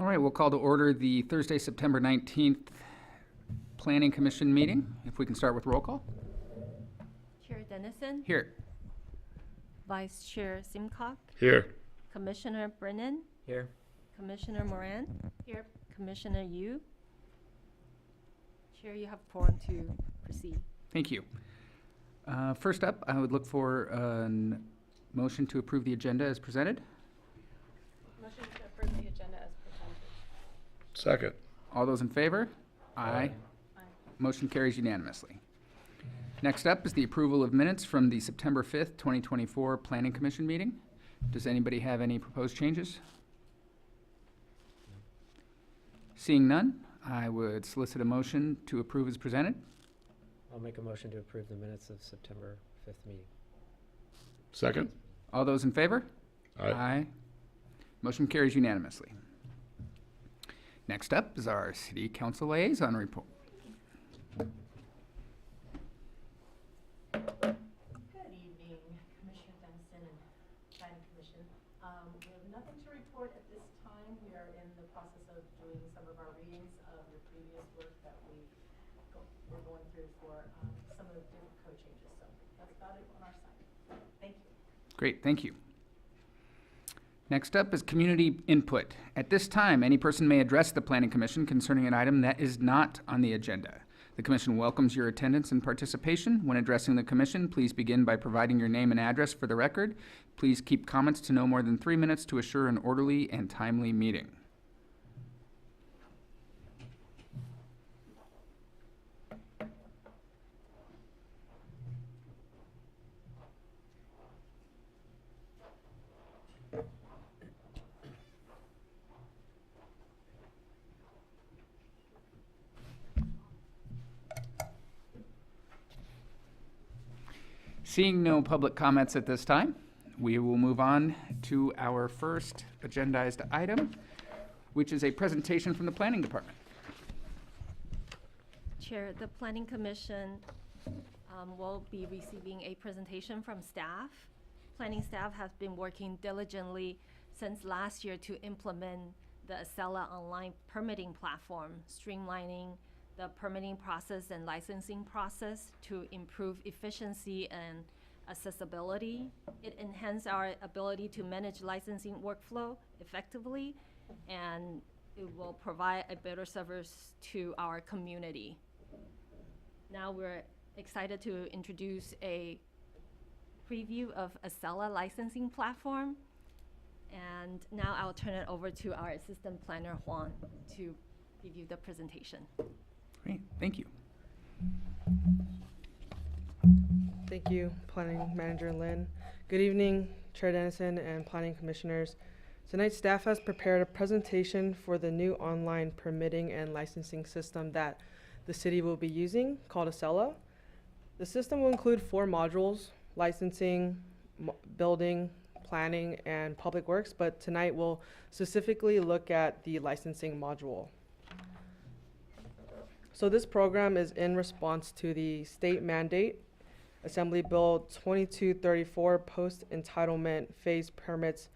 All right, we'll call to order the Thursday, September 19th Planning Commission meeting. If we can start with roll call. Chair Dennison, Here. Vice Chair Simcock, Here. Commissioner Brennan, Here. Commissioner Moran, here, Commissioner Yu. Chair, you have quorum to proceed. Thank you. First up, I would look for a motion to approve the agenda as presented. Motion to approve the agenda as presented. Second. All those in favor? Aye. Aye. Motion carries unanimously. Next up is the approval of minutes from the September 5th, 2024 Planning Commission meeting. Does anybody have any proposed changes? Seeing none, I would solicit a motion to approve as presented. I'll make a motion to approve the minutes of September 5th meeting. Second. All those in favor? Aye. Motion carries unanimously. Next up is our City Council Liaison Report. Good evening, Commissioner Dennison and Planning Commission. We have nothing to report at this time. We are in the process of doing some of our readings of the previous work that we're going through for some of the different code changes. So that's about it on our side. Thank you. Great, thank you. Next up is community input. At this time, any person may address the Planning Commission concerning an item that is not on the agenda. The Commission welcomes your attendance and participation. When addressing the Commission, please begin by providing your name and address for the record. Please keep comments to no more than 3 minutes to assure an orderly and timely meeting. Seeing no public comments at this time, we will move on to our first agendized item, which is a presentation from the Planning Department. Chair, the Planning Commission will be receiving a presentation from staff. Planning staff has been working diligently since last year to implement the Acela online permitting platform, streamlining the permitting process and licensing process to improve efficiency and accessibility. It enhances our ability to manage licensing workflow effectively, and it will provide a better service to our community. Now we're excited to introduce a preview of Acela licensing platform. And now I'll turn it over to our Assistant Planner, Juan, to give you the presentation. Great, thank you. Thank you, Planning Manager Lynn. Good evening, Chair Dennison and Planning Commissioners. Tonight, staff has prepared a presentation for the new online permitting and licensing system that the city will be using, called Acela. The system will include 4 modules: licensing, building, planning, and public works, but tonight we'll specifically look at the licensing module. So this program is in response to the state mandate, Assembly Bill 2234, post-entitlement phase permits,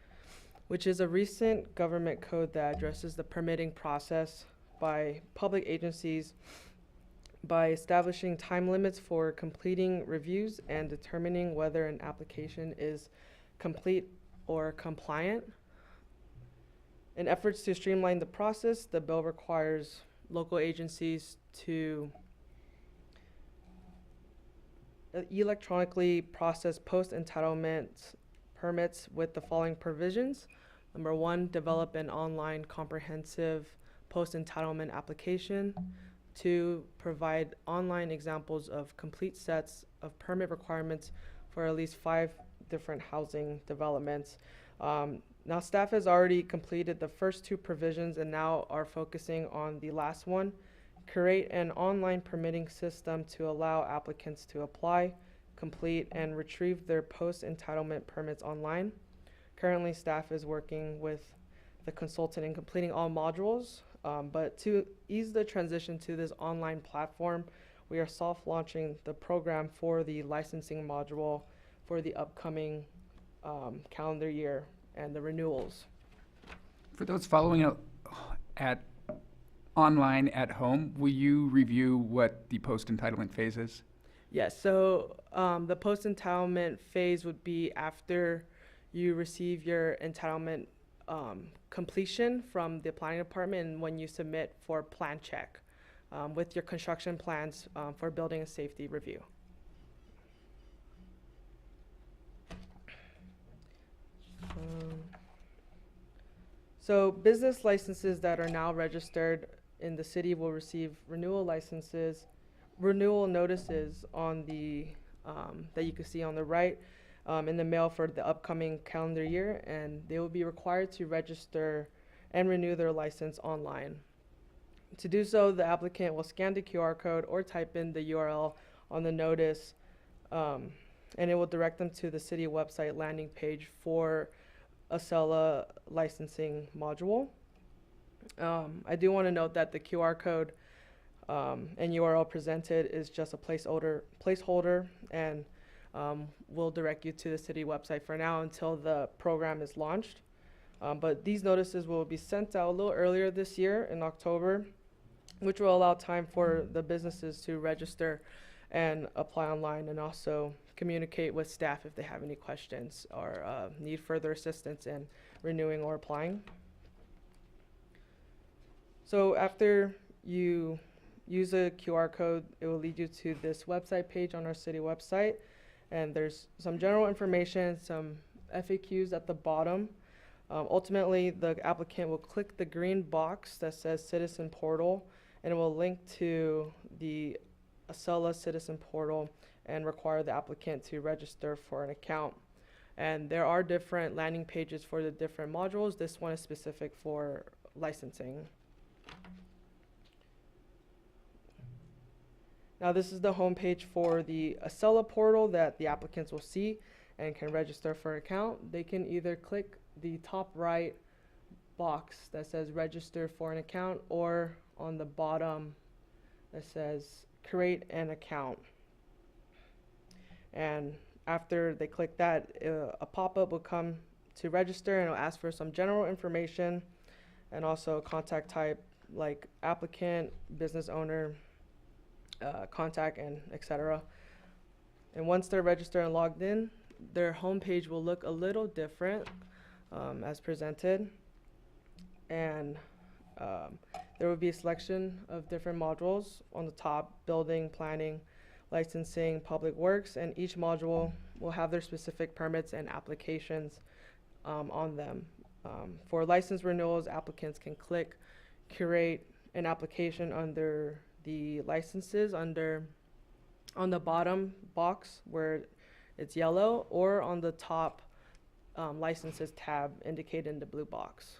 which is a recent government code that addresses the permitting process by public agencies by establishing time limits for completing reviews and determining whether an application is complete or compliant. In efforts to streamline the process, the bill requires local agencies to electronically process post-entitlement permits with the following provisions. Number 1, develop an online comprehensive post-entitlement application. 2, provide online examples of complete sets of permit requirements for at least 5 different housing developments. Now staff has already completed the first 2 provisions and now are focusing on the last one. Create an online permitting system to allow applicants to apply, complete, and retrieve their post-entitlement permits online. Currently, staff is working with the consultant in completing all modules, but to ease the transition to this online platform, we are soft launching the program for the licensing module for the upcoming calendar year and the renewals. For those following online at home. Will you review what the post-entitlement phase is? Yes, so the post-entitlement phase would be after you receive your entitlement completion from the planning department and when you submit for plan check with your construction plans for building and safety review. So business licenses that are now registered in the city will receive renewal notices on the that you can see on the right in the mail for the upcoming calendar year, and they will be required to register and renew their license online. To do so, the applicant will scan the QR code or type in the URL on the notice, and it will direct them to the city website landing page for Acela licensing module. I do want to note that the QR code and URL presented is just a placeholder and will direct you to the city website for now until the program is launched. But these notices will be sent out a little earlier this year in October, which will allow time for the businesses to register and apply online, and also communicate with staff if they have any questions or need further assistance in renewing or applying. So after you use a QR code, it will lead you to this website page on our city website, and there's some general information, some FAQs at the bottom. Ultimately, the applicant will click the green box that says Citizen Portal, and it will link to the Acela Citizen Portal and require the applicant to register for an account. And there are different landing pages for the different modules. This one is specific for licensing. Now this is the homepage for the Acela portal that the applicants will see and can register for an account. They can either click the top right box that says register for an account, or on the bottom that says create an account. And after they click that, a pop-up will come to register, and it'll ask for some general information and also contact type like applicant, business owner, contact, and etc. And once they're registered and logged in, their homepage will look a little different as presented, and there will be a selection of different modules on the top: building, planning, licensing, public works, and each module will have their specific permits and applications on them. For license renewals, applicants can click curate an application under the licenses on the bottom box where it's yellow, or on the top licenses tab indicated in the blue box.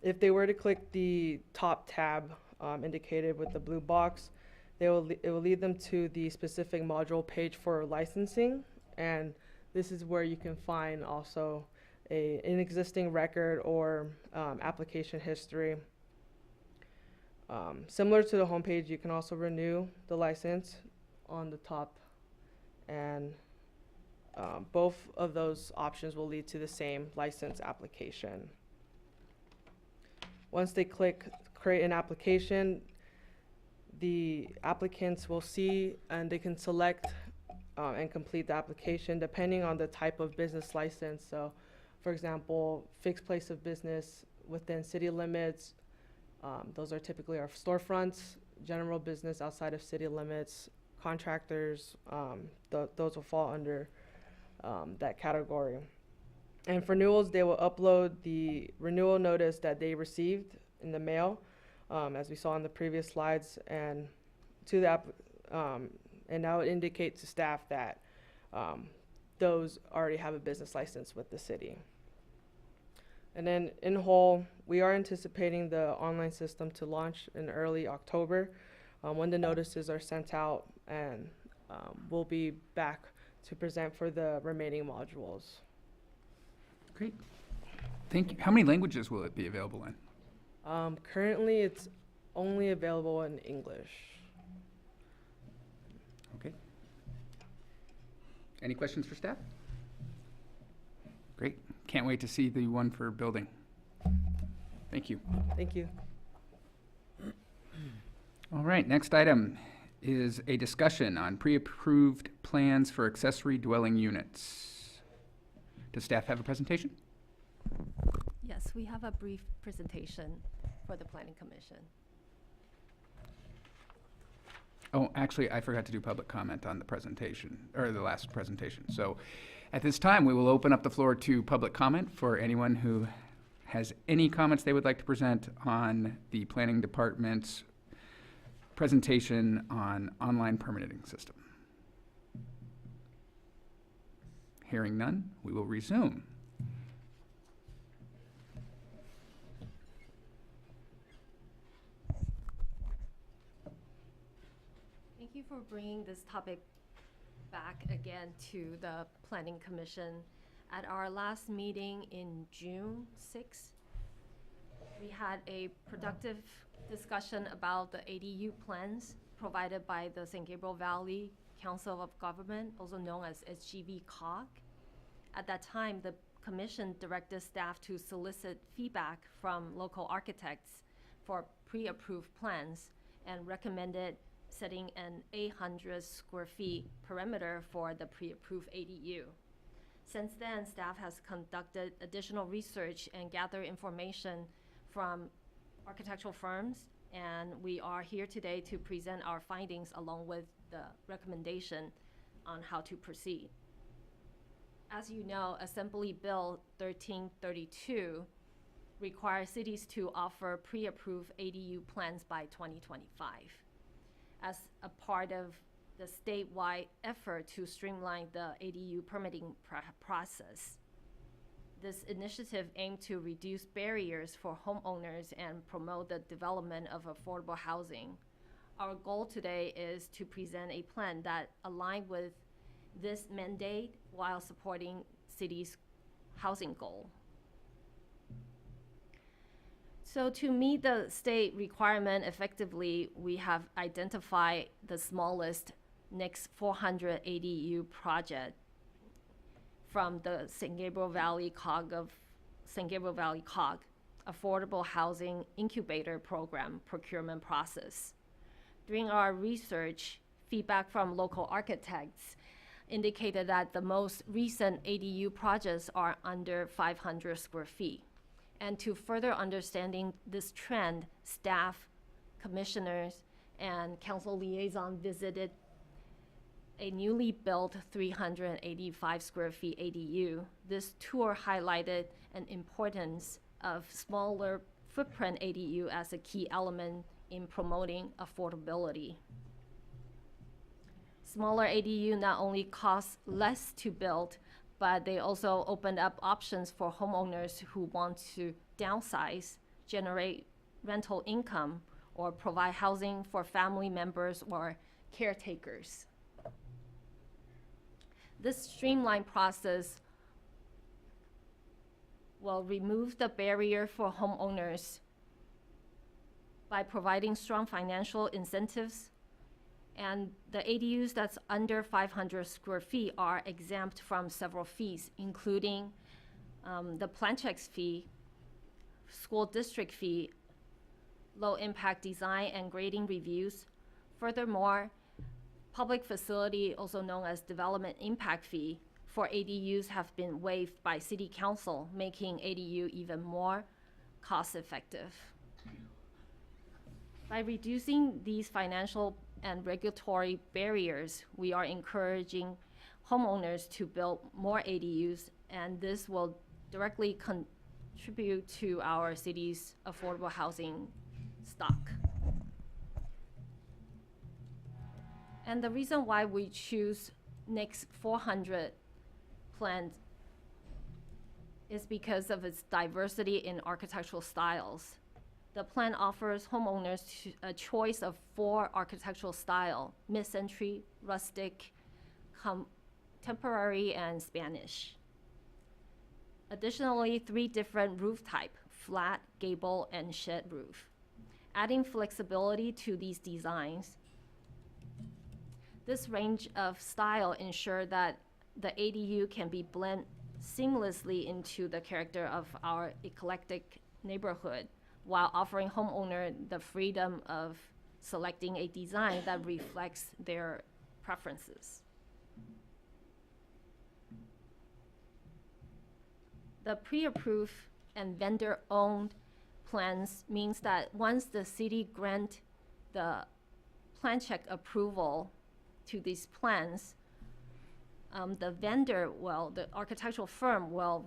If they were to click the top tab indicated with the blue box, it will lead them to the specific module page for licensing, and this is where you can find also an existing record or application history. Similar to the homepage, you can also renew the license on the top, and both of those options will lead to the same license application. Once they click create an application, the applicants will see and they can select and complete the application depending on the type of business license. So, for example, fixed place of business within city limits, those are typically our storefronts. General business outside of city limits, contractors, those will fall under that category. And for renewals, they will upload the renewal notice that they received in the mail, as we saw in the previous slides, and to the and that would indicate to staff that those already have a business license with the city. And then in whole, we are anticipating the online system to launch in early October when the notices are sent out, and we'll be back to present for the remaining modules. Great. Thank you. How many languages will it be available in? Currently, it's only available in English. Okay. Any questions for staff? Great. Can't wait to see the one for building. Thank you. Thank you. All right, next item is a discussion on pre-approved plans for accessory dwelling units. Does staff have a presentation? Yes, we have a brief presentation for the Planning Commission. Oh, actually, I forgot to do public comment on the presentation, or the last presentation. So at this time, we will open up the floor to public comment for anyone who has any comments they would like to present on the Planning Department's presentation on online permitting system. Hearing none, we will resume. Thank you for bringing this topic back again to the Planning Commission. At our last meeting in June 6th, we had a productive discussion about the ADU plans provided by the San Gabriel Valley Council of Government, also known as SGV-COG. At that time, the commission directed staff to solicit feedback from local architects for pre-approved plans and recommended setting an 800 square feet perimeter for the pre-approved ADU. Since then, staff has conducted additional research and gathered information from architectural firms, and we are here today to present our findings along with the recommendation on how to proceed. As you know, Assembly Bill 1332 requires cities to offer pre-approved ADU plans by 2025 as a part of the statewide effort to streamline the ADU permitting process. This initiative aimed to reduce barriers for homeowners and promote the development of affordable housing. Our goal today is to present a plan that aligns with this mandate while supporting city's housing goal. So to meet the state requirement effectively, we have identified the smallest next 400 ADU project from the San Gabriel Valley COG Affordable Housing Incubator Program procurement process. During our research, feedback from local architects indicated that the most recent ADU projects are under 500 square feet. And to further understanding this trend, staff, commissioners, and council liaison visited a newly built 385 square feet ADU. This tour highlighted an importance of smaller footprint ADU as a key element in promoting affordability. Smaller ADU not only cost less to build, but they also opened up options for homeowners who want to downsize, generate rental income, or provide housing for family members or caretakers. This streamlined process will remove the barrier for homeowners by providing strong financial incentives, and the ADUs that's under 500 square feet are exempt from several fees, including the plan checks fee, school district fee, low impact design and grading reviews. Furthermore, public facility, also known as development impact fee, for ADUs have been waived by City Council, making ADU even more cost effective. By reducing these financial and regulatory barriers, we are encouraging homeowners to build more ADUs, and this will directly contribute to our city's affordable housing stock. And the reason why we choose next 400 plans is because of its diversity in architectural styles. The plan offers homeowners a choice of 4 architectural styles: mid-century, rustic, contemporary, and Spanish. Additionally, 3 different roof types: flat, gable, and shed roof. Adding flexibility to these designs, this range of style ensures that the ADU can be blended seamlessly into the character of our eclectic neighborhood while offering homeowner the freedom of selecting a design that reflects their preferences. The pre-approved and vendor-owned plans means that once the city grant the plan check approval to these plans, the vendor will, the architectural firm will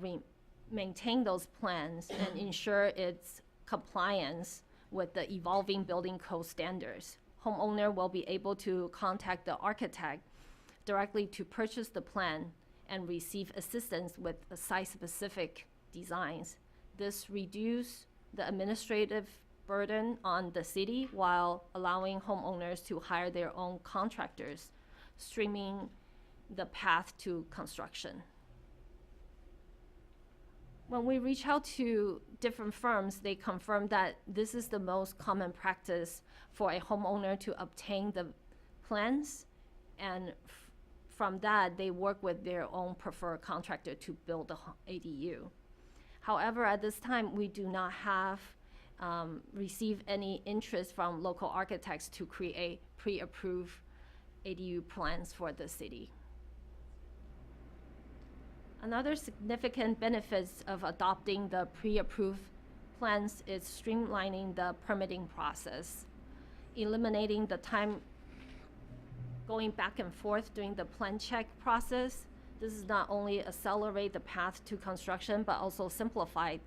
maintain those plans and ensure its compliance with the evolving building code standards. Homeowner will be able to contact the architect directly to purchase the plan and receive assistance with the site-specific designs. This reduces the administrative burden on the city while allowing homeowners to hire their own contractors, streamlining the path to construction. When we reach out to different firms, they confirm that this is the most common practice for a homeowner to obtain the plans, and from that, they work with their own preferred contractor to build the ADU. However, at this time, we do not have received any interest from local architects to create pre-approved ADU plans for the city. Another significant benefits of adopting the pre-approved plans is streamlining the permitting process, eliminating the time going back and forth during the plan check process. This is not only accelerate the path to construction, but also simplify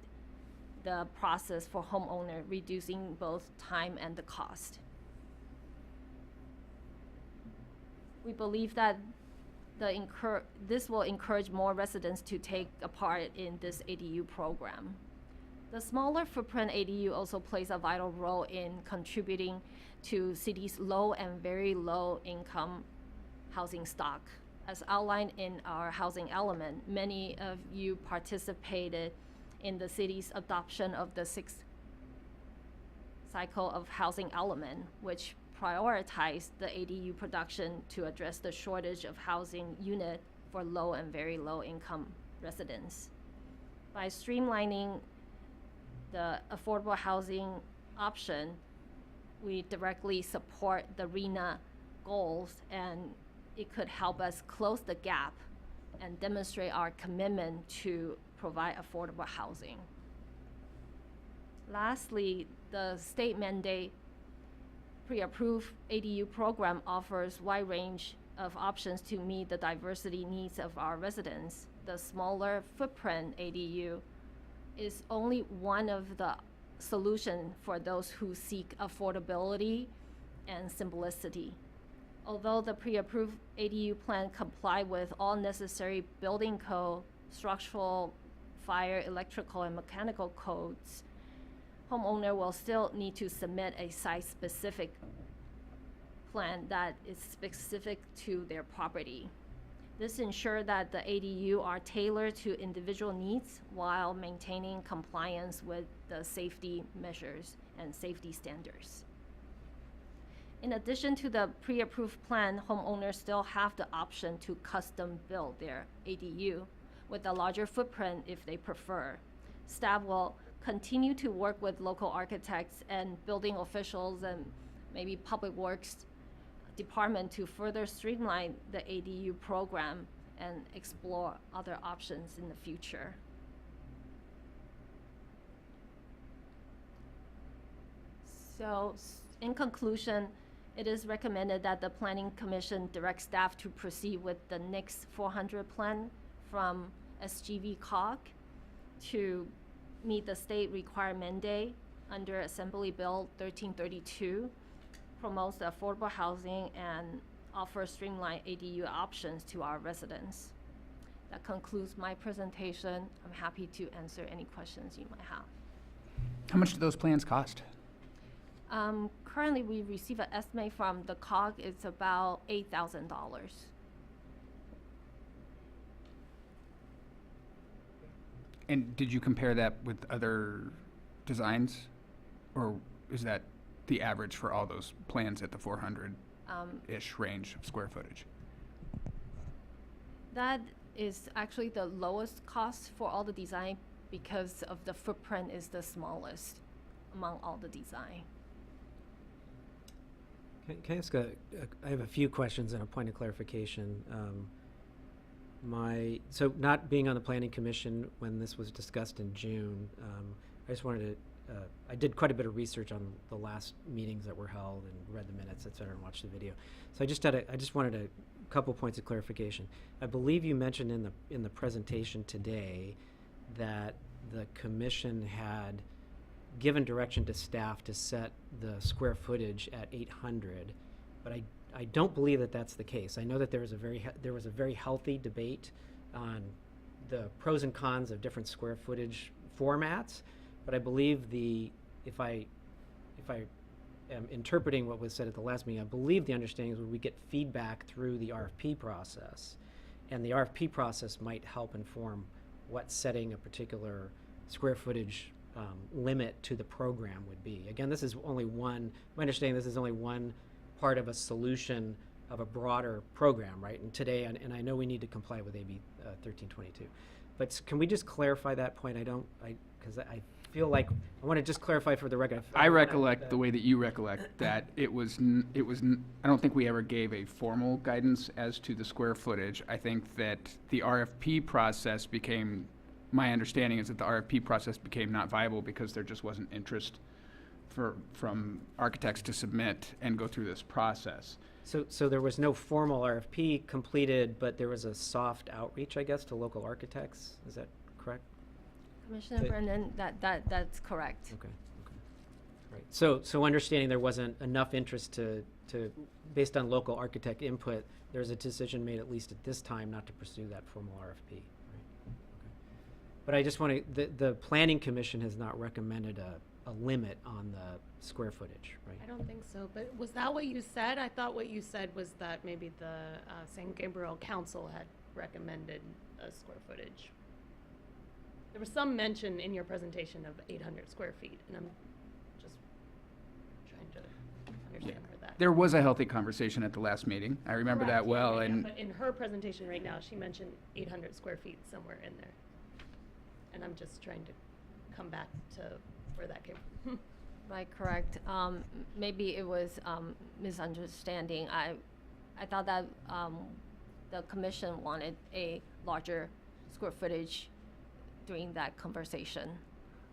the process for homeowner, reducing both time and the cost. We believe that this will encourage more residents to take a part in this ADU program. The smaller footprint ADU also plays a vital role in contributing to cities' low and very low income housing stock. As outlined in our housing element, many of you participated in the city's adoption of the 6th cycle of housing element, which prioritized the ADU production to address the shortage of housing unit for low and very low income residents. By streamlining the affordable housing option, we directly support the RHNA goals, and it could help us close the gap and demonstrate our commitment to provide affordable housing. Lastly, the state mandate pre-approved ADU program offers wide range of options to meet the diversity needs of our residents. The smaller footprint ADU is only one of the solutions for those who seek affordability and simplicity. Although the pre-approved ADU plan comply with all necessary building code, structural, fire, electrical, and mechanical codes, homeowner will still need to submit a site-specific plan that is specific to their property. This ensures that the ADU are tailored to individual needs while maintaining compliance with the safety measures and safety standards. In addition to the pre-approved plan, homeowners still have the option to custom build their ADU with a larger footprint if they prefer. Staff will continue to work with local architects and building officials and maybe public works department to further streamline the ADU program and explore other options in the future. So, in conclusion, it is recommended that the Planning Commission direct staff to proceed with the next 400 plan from SGV COG to meet the state required mandate under Assembly Bill 1332, promotes the affordable housing and offers streamlined ADU options to our residents. That concludes my presentation. I'm happy to answer any questions you might have. How much do those plans cost? Currently, we receive an estimate from the COG. It's about $8,000. And did you compare that with other designs? Or is that the average for all those plans at the 400-ish range of square footage? That is actually the lowest cost for all the design because of the footprint is the smallest among all the design. Can I ask I have a few questions and a point of clarification. So not being on the planning commission when this was discussed in June, I just wanted to, I did quite a bit of research on the last meetings that were held and read the minutes, et cetera, and watched the video. So I just wanted a couple points of clarification. I believe you mentioned in the presentation today that the commission had given direction to staff to set the square footage at 800, but I don't believe that that's the case. I know that there was a very healthy debate on the pros and cons of different square footage formats, but I believe if I am interpreting what was said at the last meeting, I believe the understanding is when we get feedback through the RFP process, and the RFP process might help inform what setting a particular square footage limit to the program would be. Again, this is only one, my understanding, this is only one part of a solution of a broader program, right? And today, and I know we need to comply with AB 1322, but can we just clarify that point? Because I feel like, I want to just clarify for the record. I recollect the way that you recollect that I don't think we ever gave a formal guidance as to the square footage. I think that the RFP process became, my understanding is that the RFP process became not viable because there just wasn't interest from architects to submit and go through this process. So there was no formal RFP completed, but there was a soft outreach, I guess, to local architects. Is that correct? Commissioner But- Brennan, that's correct. Okay. Right. So understanding there wasn't enough interest to based on local architect input, there's a decision made, at least at this time, not to pursue that formal RFP. Right. Okay. But I just want to, the planning commission has not recommended a limit on the square footage, right? I don't think so, but was that what you said? I thought what you said was that maybe the San Gabriel Council had recommended a square footage. There was some mention in your presentation of 800 square feet, and I'm just trying to understand where that. There was a healthy conversation at the last meeting. I remember Correct, that well, yeah, and but in her presentation right now, she mentioned 800 square feet somewhere in there. And I'm just trying to come back to where that came from. Right, correct. Maybe it was misunderstanding. I thought that the commission wanted a larger square footage during that conversation.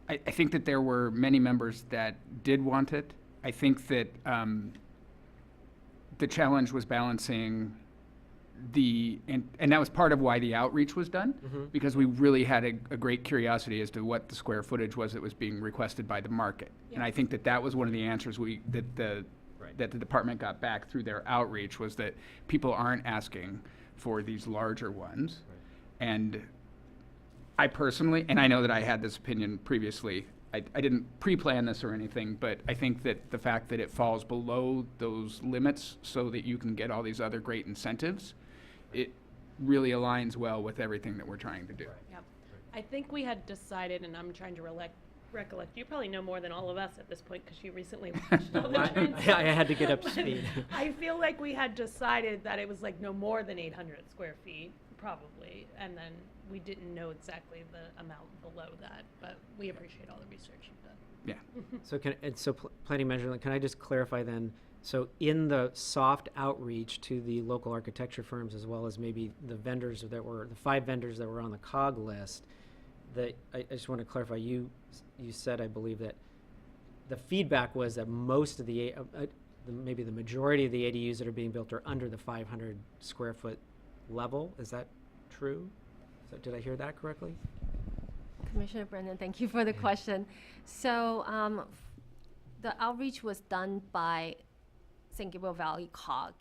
I think that there were many members that did want it. I think that the challenge was balancing and that was part of why the outreach was done, because we really had a great curiosity as to what the square footage was that was being requested by the market. And I think that was one of the answers that the department got back through their outreach, was that people aren't asking for these larger ones. And I personally, and I know that I had this opinion previously, I didn't pre-plan this or anything, but I think that the fact that it falls below those limits so that you can get all these other great incentives, it really aligns well with everything that we're trying to do. Yep. I think we had decided, and I'm trying to recollect, you probably know more than all of us at this point because you recently watched all the transcripts. I had to get up to speed. I feel like we had decided that it was like no more than 800 square feet, probably, and then we didn't know exactly the amount below that, but we appreciate all the research you've done. Yeah. So planning manager, can I just clarify then? So in the soft outreach to the local architecture firms, as well as maybe the vendors the 5 vendors that were on the COG list, I just want to clarify, you said, I believe, that the feedback was that most of maybe the majority of the ADUs that are being built are under the 500 square foot level. Is that true? Did I hear that correctly? Commissioner Brennan, thank you for the question. So the outreach was done by San Gabriel Valley COG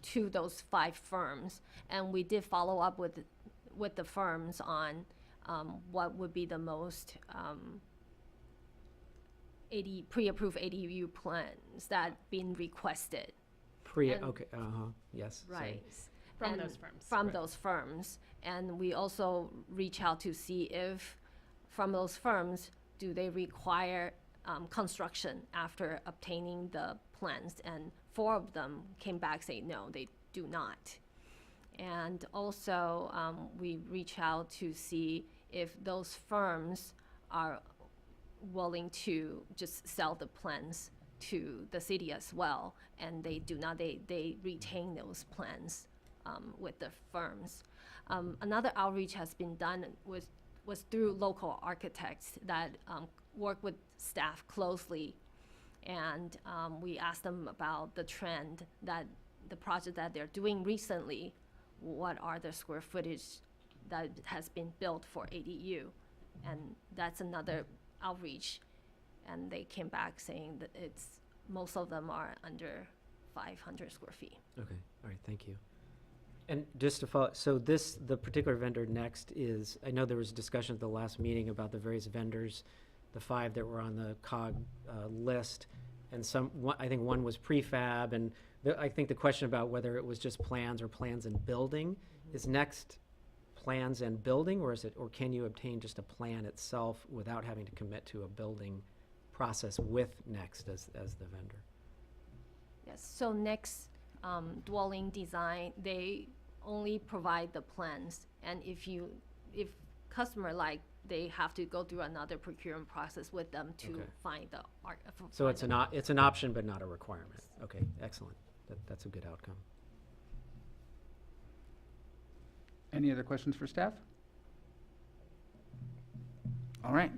to those 5 firms, and we did follow up with the firms on what would be the most pre-approved ADU plans that been requested. And- Yes. sorry. Right. From And those firms. From Right. those firms. And we also reach out to see if, from those firms, do they require construction after obtaining the plans? And 4 of them came back saying, no, they do not. And also, we reach out to see if those firms are willing to just sell the plans to the city as well, and they do not, they retain those plans with the firms. Another outreach has been done was through local architects that work with staff closely, and we asked them about the trend that the project that they're doing recently, what are the square footage that has been built for ADU, and that's another outreach, and they came back saying that most of them are under 500 square feet. Okay, all right, thank you. And just to follow, so the particular vendor next is, I know there was discussion at the last meeting about the various vendors, the 5 that were on the COG list, and I think one was prefab, and I think the question about whether it was just plans or plans and building, is next plans and building, or can you obtain just a plan itself without having to commit to a building process with Next as the vendor? Yes, so next dwelling design, they only provide the plans, and if customer they have to go through another procurement process with them to Okay. find the art. So it's an option but not a requirement. Okay, excellent. That's a good outcome. Any other questions for staff? All right.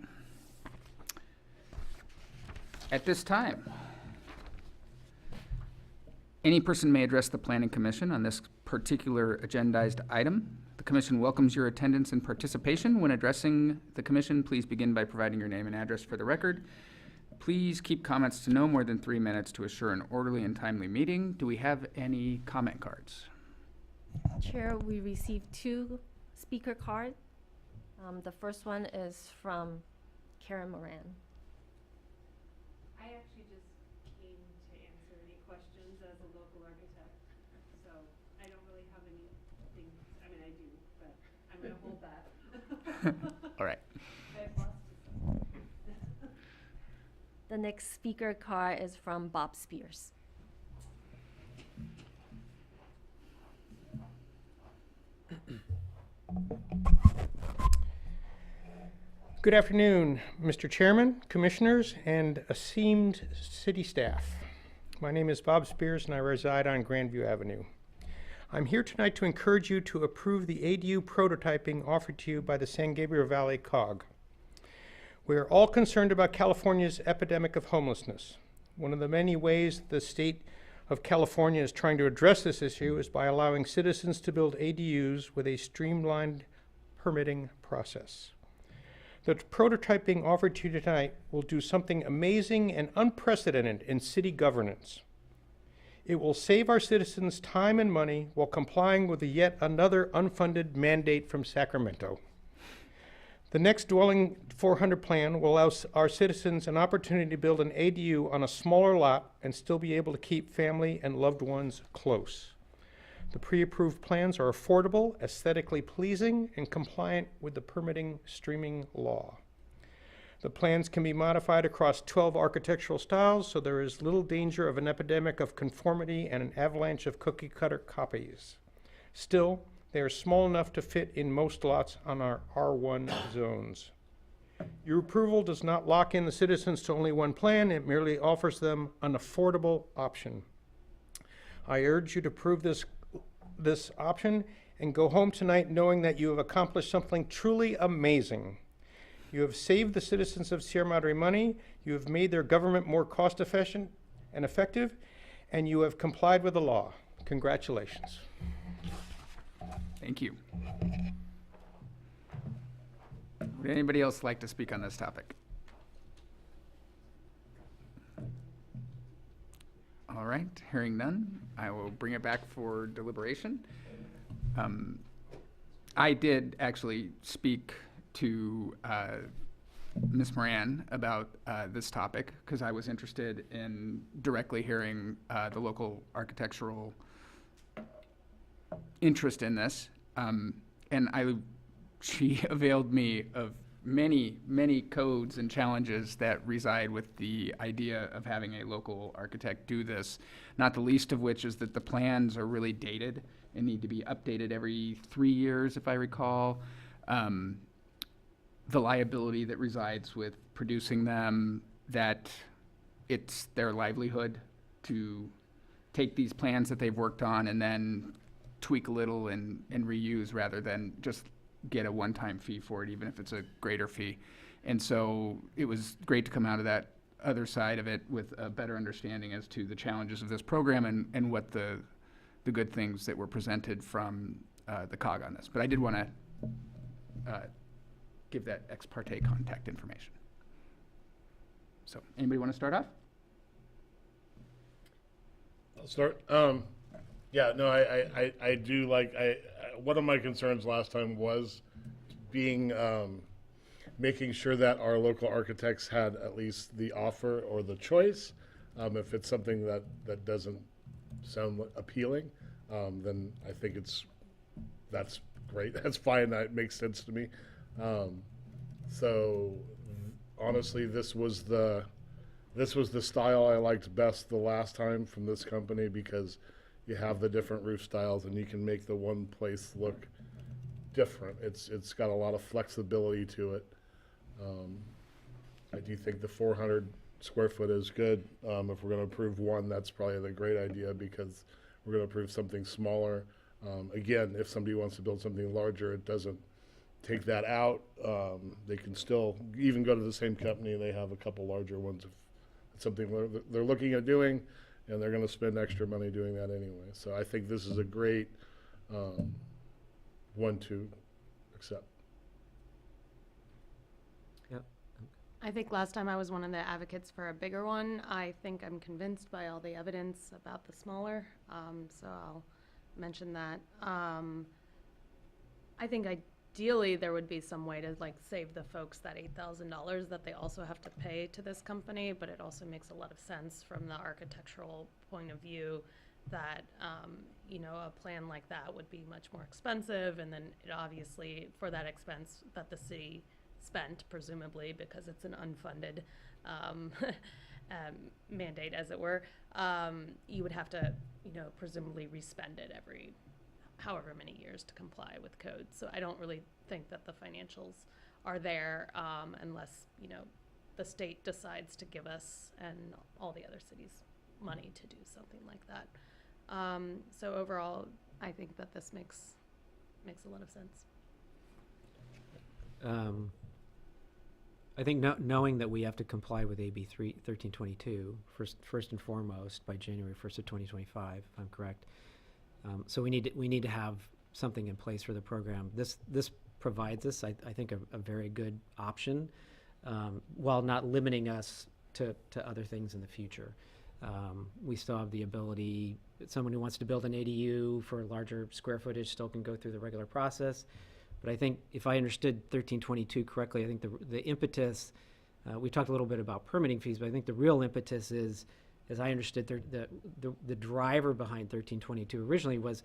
At this time, any person may address the Planning Commission on this particular agendized item. The commission welcomes your attendance and participation. When addressing the commission, please begin by providing your name and address for the record. Please keep comments to no more than 3 minutes to assure an orderly and timely meeting. Do we have any comment cards? Chair, we received 2 speaker cards. The first one is from Karen Moran. I actually just came to answer any questions as a local architect, so I don't really have anything, I mean, I do, but I'm gonna hold that. All right. I have lots to say. The next speaker card is from Bob Spears. Good afternoon, Mr. Chairman, Commissioners, and esteemed city staff. My name is Bob Spears and I reside on Grandview Avenue. I'm here tonight to encourage you to approve the ADU prototyping offered to you by the San Gabriel Valley COG. We are all concerned about California's epidemic of homelessness. One of the many ways the state of California is trying to address this issue is by allowing citizens to build ADUs with a streamlined permitting process. The prototyping offered to you tonight will do something amazing and unprecedented in city governance. It will save our citizens time and money while complying with yet another unfunded mandate from Sacramento. The next Dwelling 400 plan will allow our citizens an opportunity to build an ADU on a smaller lot and still be able to keep family and loved ones close. The pre-approved plans are affordable, aesthetically pleasing, and compliant with the permitting streaming law. The plans can be modified across 12 architectural styles, so there is little danger of an epidemic of conformity and an avalanche of cookie-cutter copies. Still, they are small enough to fit in most lots on our R1 zones. Your approval does not lock in the citizens to only one plan, it merely offers them an affordable option. I urge you to approve this option and go home tonight knowing that you have accomplished something truly amazing. You have saved the citizens of Sierra Madre money, you have made their government more cost-efficient and effective, and you have complied with the law. Congratulations. Thank you. Would anybody else like to speak on this topic? All right, hearing none, I will bring it back for deliberation. I did actually speak to Ms. Moran about this topic because I was interested in directly hearing the local architectural interest in this. And she availed me of many, many codes and challenges that reside with the idea of having a local architect do this, not the least of which is that the plans are really dated and need to be updated every 3 years, if I recall. The liability that resides with producing them, that it's their livelihood to take these plans that they've worked on and then tweak a little and reuse rather than just get a one-time fee for it, even if it's a greater fee. And so it was great to come out of that other side of it with a better understanding as to the challenges of this program and what the good things that were presented from the COG on this. But I did want to give that ex parte contact information. So anybody want to start off? I'll start. Yeah, no, I do like, one of my concerns last time was being, making sure that our local architects had at least the offer or the choice. If it's something that doesn't sound appealing, then I think that's great. That's fine. That makes sense to me. So honestly, this was the style I liked best the last time from this company, because you have the different roof styles and you can make the one place look different. It's got a lot of flexibility to it. I do think the 400 square foot is good. If we're going to approve one, that's probably the great idea, because we're going to approve something smaller. Again, if somebody wants to build something larger, it doesn't take that out. They can still even go to the same company. They have a couple larger ones if it's something they're looking at doing, and they're going to spend extra money doing that anyway. So I think this is a great one to accept. I think last time I was one of the advocates for a bigger one. I think I'm convinced by all the evidence about the smaller, so I'll mention that. I think ideally there would be some way to like save the folks that $8,000 that they also have to pay to this company, but it also makes a lot of sense from the architectural point of view that, you know, a plan like that would be much more expensive, and then it obviously, for that expense that the city spent, presumably, because it's an unfunded mandate, as it were, you would have to, you know, presumably respend it every however many years to comply with code. So I don't really think that the financials are there unless, you know, the state decides to give us and all the other cities money to do something like that. So overall, I think that this makes a lot of sense. I think knowing that we have to comply with AB 1322 first and foremost by January 1st of 2025, if I'm correct. So we need to have something in place for the program. This provides us, I think, a very good option, while not limiting us to other things in the future. We still have the ability, someone who wants to build an ADU for a larger square footage still can go through the regular process. But I think if I understood 1322 correctly, I think the impetus, we talked a little bit about permitting fees, but I think the real impetus is, as I understood, the driver behind 1322 originally was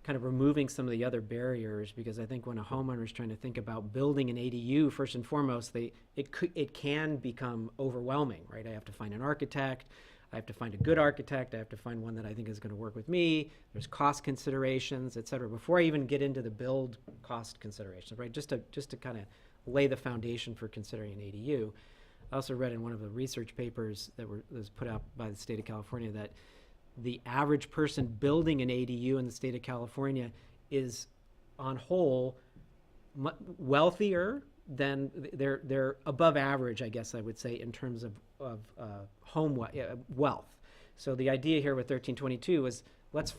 kind of removing some of the other barriers, because I think when a homeowner is trying to think about building an ADU, first and foremost, it can become overwhelming, right? I have to find an architect. I have to find a good architect. I have to find one that I think is going to work with me. There's cost considerations, et cetera, before I even get into the build cost considerations, right? Just to kind of lay the foundation for considering an ADU. I also read in one of the research papers that was put out by the state of California that the average person building an ADU in the state of California is, on whole, wealthier than they're above average, I guess I would say, in terms of home wealth. So the idea here with 1322 is let's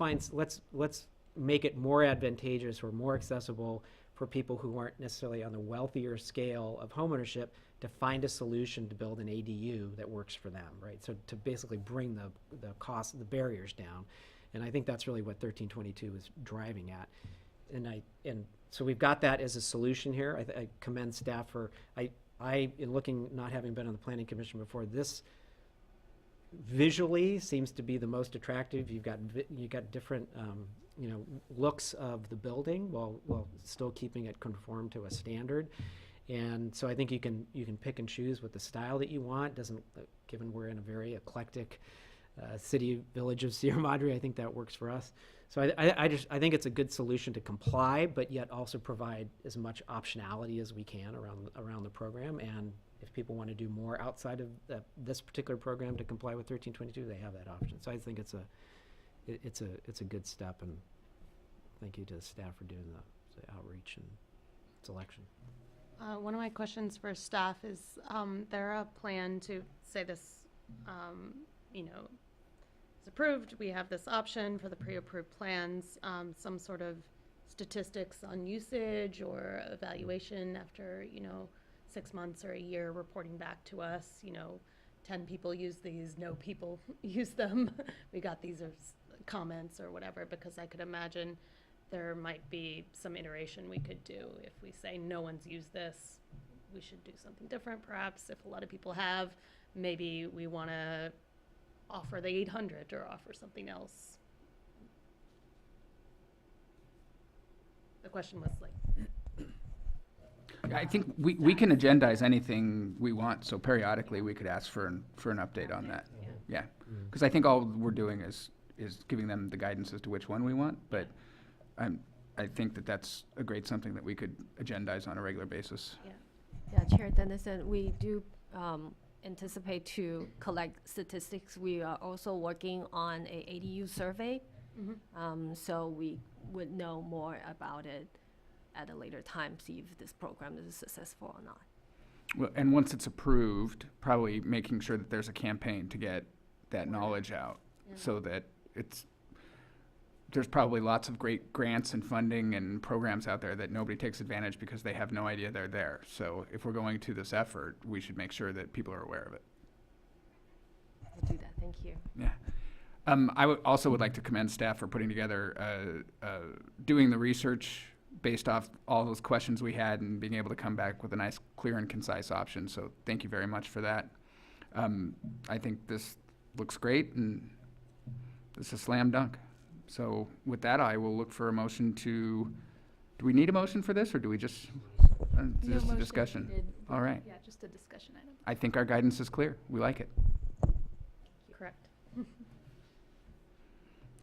make it more advantageous or more accessible for people who aren't necessarily on the wealthier scale of homeownership to find a solution to build an ADU that works for them, right? So to basically bring the cost, the barriers down. And I think that's really what 1322 is driving at. And so we've got that as a solution here. I commend staff for, in looking, not having been on the Planning Commission before, this visually seems to be the most attractive. You've got different, looks of the building while still keeping it conform to a standard. And so I think you can pick and choose with the style that you want. Given we're in a very eclectic city village of Sierra Madre, I think that works for us. So I think it's a good solution to comply, but yet also provide as much optionality as we can around the program. And if people want to do more outside of this particular program to comply with 1322, they have that option. So I think it's a good step, and thank you to the staff for doing the outreach and selection. One of my questions for staff is, there a plan to say this, is approved, we have this option for the pre-approved plans, some sort of statistics on usage or evaluation after, 6 months or a year reporting back to us, 10 people use these, no people use them. We got these as comments or whatever, because I could imagine there might be some iteration we could do. If we say no one's used this, we should do something different perhaps. If a lot of people have, maybe we want to offer the 800 or offer something else. The question was like, I think we can agendize anything we want, so periodically we could ask for an update on that. Yeah, because I think all we're doing is giving them the guidance as to which one we want, but I think that's a great something that we could agendize on a regular basis. Yeah, Chair Dennison, we do anticipate to collect statistics. We are also working on a ADU survey, so we would know more about it at a later time, see if this program is successful or not. Well, and once it's approved, probably making sure that there's a campaign to get that knowledge out, so that there's probably lots of great grants and funding and programs out there that nobody takes advantage because they have no idea they're there. So if we're going to this effort, we should make sure that people are aware of it. We'll do that, thank you. Yeah. I also would like to commend staff for putting together, doing the research based off all those questions we had and being able to come back with a nice, clear and concise option. So thank you very much for that. I think this looks great, and this is a slam dunk. So with that, I will look for a motion do we need a motion for this, or do we just, just a discussion? All right. Yeah, just a discussion item. I think our guidance is clear. We like it. correct.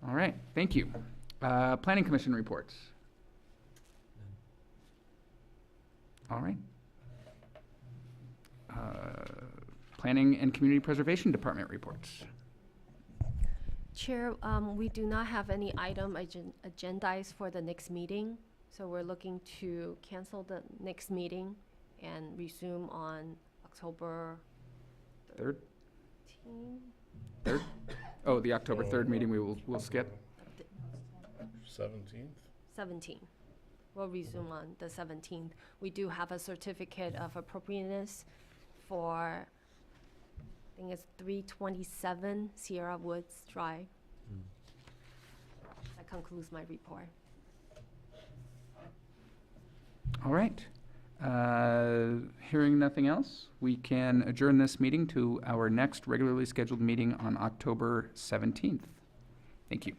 All right, thank you. Planning Commission reports. All right. Planning and Community Preservation Department reports. Chair, we do not have any item agendized for the next meeting, so we're looking to cancel the next meeting and resume on October 3rd? 13th. 3rd? Oh, the October 3rd meeting we'll skip. 17th? 17th. We'll resume on the 17th. We do have a certificate of appropriateness for, I think it's 327 Sierra Woods Drive. That concludes my report. All right. Hearing nothing else, we can adjourn this meeting to our next regularly scheduled meeting on October 17th. Thank you.